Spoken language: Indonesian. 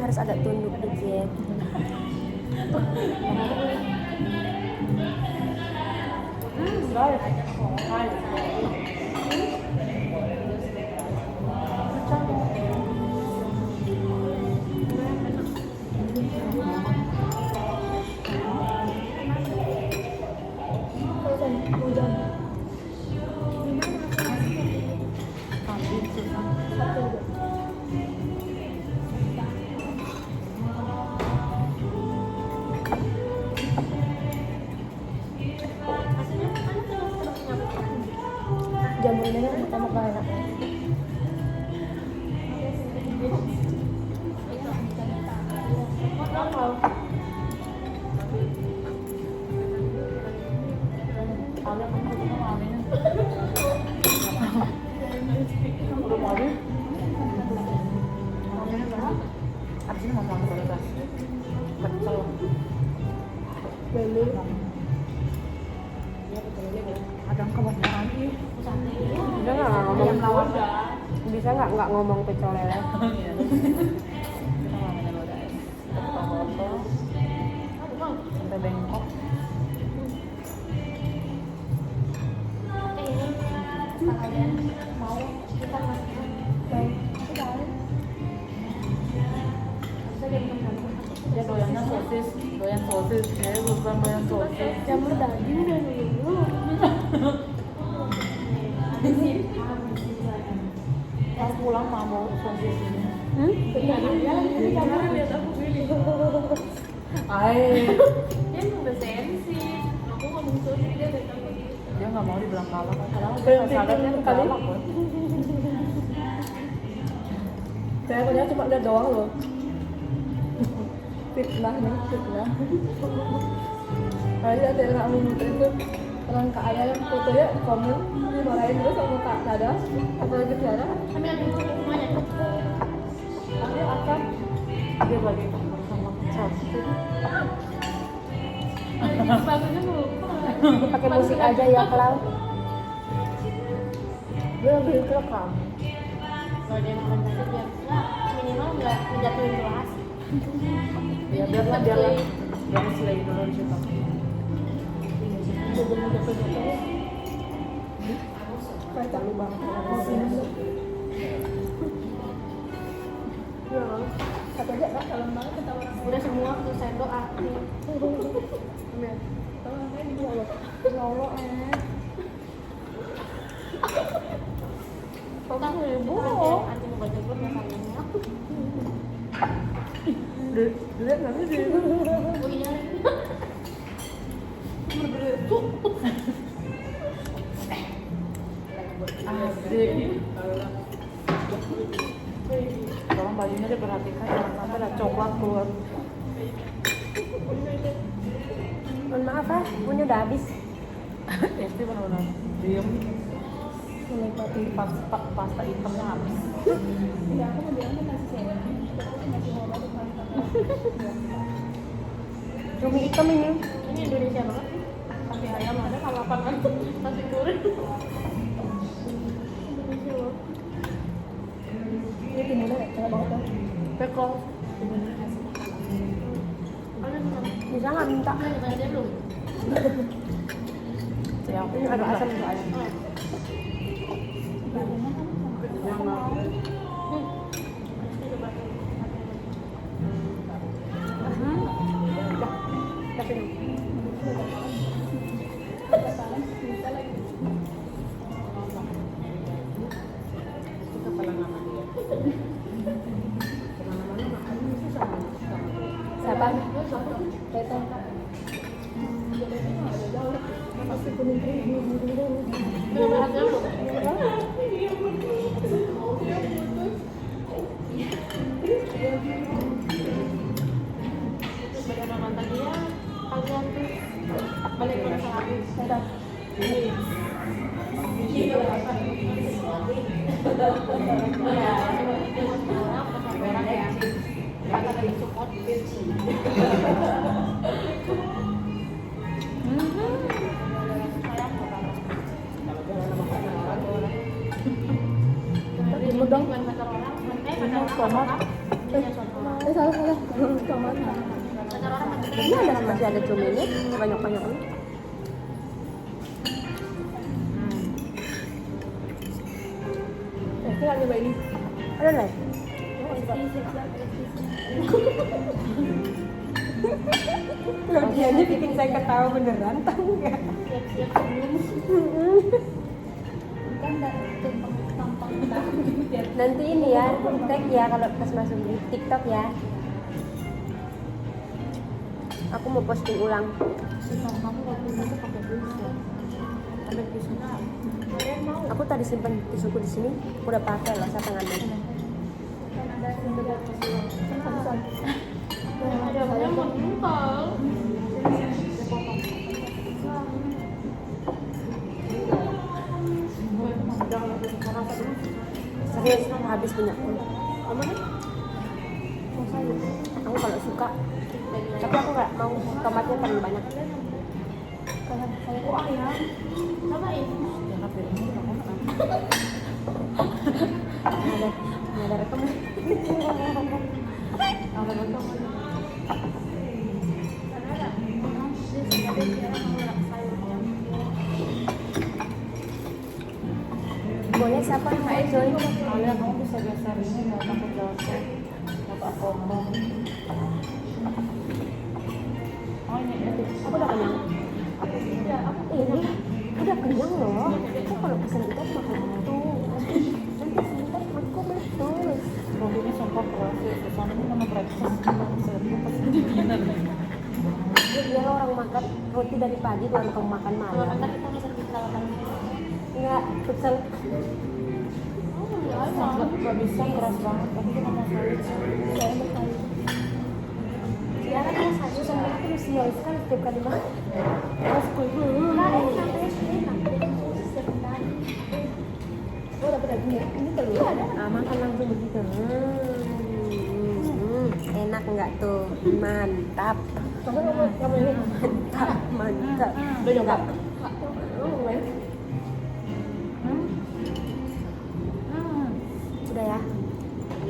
harus agak tunduk dikit. Jamur ini kan pertama kali enak. Abis ini mau makan kualitas kecil. Beli. Ada kebanyakan sih. Bisa nggak ngomong? Bisa nggak ngomong pecel lele? Kita ngomongin udah ya. Kita ke foto sampai bengkok. Kalian mau kita makan Baik. Dia doyannya sosis, doyan sosis. Dia bukan doyan sosis. Jamur daging dan dulu. Pas pulang mau sosis ini. Jamur lihat aku gini. dia udah sensi aku ngomong sosis dia dari tadi Dia nggak mau dibilang galak. Padahal dia sadar dia tuh galak loh. Saya punya cuma lihat doang loh. Fitnah nih, fitnah. Kali ada yang nggak muter itu orang Kak Ayah yang fotonya komen dimarahin terus sama Kak Dada, apalagi Tiara. kami ada semuanya Dia akan Dia bagi sama sosis. bagusnya tuh pakai musik aja ya Klau. Dia lebih rekam. kalau dia makan tadi biar minimal nggak menjatuhin kelas Ya biarlah slay dulu di situ. Kacang lubang. Kata aja Kak, dalam banget kita orang. udah semua selesai doa Ya Allah, Tentang ribu anti mau baca pun ya kaliannya Dilihat nanti dia. oh iya Asik. Tolong bajunya diperhatikan jangan sampai ada coklat keluar. mohon maaf ah, punya udah habis. Esti benar-benar diem. Menikmati Pasta hitamnya habis. ya aku mau bilang nasi sewanya nasi mau cumi hitam ini ini Indonesia banget sih pakai ayam ada kalapan kan nasi goreng ini timunnya enak banget kan Pekol. bisa nggak minta tanya belum Ya, ini ada asam soalnya tapi siapa? Teteh. Masih kuning bagaimana tadi ya kalian tuh balik ke masa lalu Teteh. orang ya kata dari support Timun dong. kata orang Tomat. salah. Tomat. Pacar orang macam Ini ada masih ada cumi ini banyak-banyak ini. Kita nyoba ini. Ada lah. Loh, dia ini bikin saya ketawa beneran, tahu nggak? siap-siap sebelum Kan enggak tampang biar Nanti ini ya, tag ya kalau pas masuk di TikTok ya. Aku mau posting ulang. Sisam kamu waktu itu pakai tisu. Ada tisu nggak? kalian mau Aku tadi simpan tisuku di sini, aku udah pakai loh, saya tangan dulu. kan ada sumber Sampai ada yang mengumpul Serius, habis punya aku. Aku kalau suka, tapi aku nggak mau tomatnya terlalu banyak. oh ayam cobain Jangan pilih ini kamu makan. Nggak ada rekam. Apa betul? Boleh siapa yang mau join? Kalian kamu bisa geser ini nggak takut jatuh. Atau aku ngomong. Oh ini ya. Aku udah kenyang. Ini udah kenyang loh. Aku kalau pesan itu aku makan itu. Nanti sebentar perutku meletus. Rotinya sumpah keras ya. Soalnya ini mana breakfast. Saya pesen di dinner. Dia orang makan roti dari pagi baru kamu makan kalau malam. ntar kita bisa bikin lawatan Enggak, futsal. Gak bisa keras banget. Tapi kita mau salad sih. Saya berkali. silakan ya satu Susah banget aku mesti ya kan setiap kali makan. Pas kuy. santai sebentar Oh, dapat daging ya? Ini telur. Ah, makan langsung begitu. Enak enggak tuh? Mantap. Kamu ini. Mantap. Udah nyoba? Oh,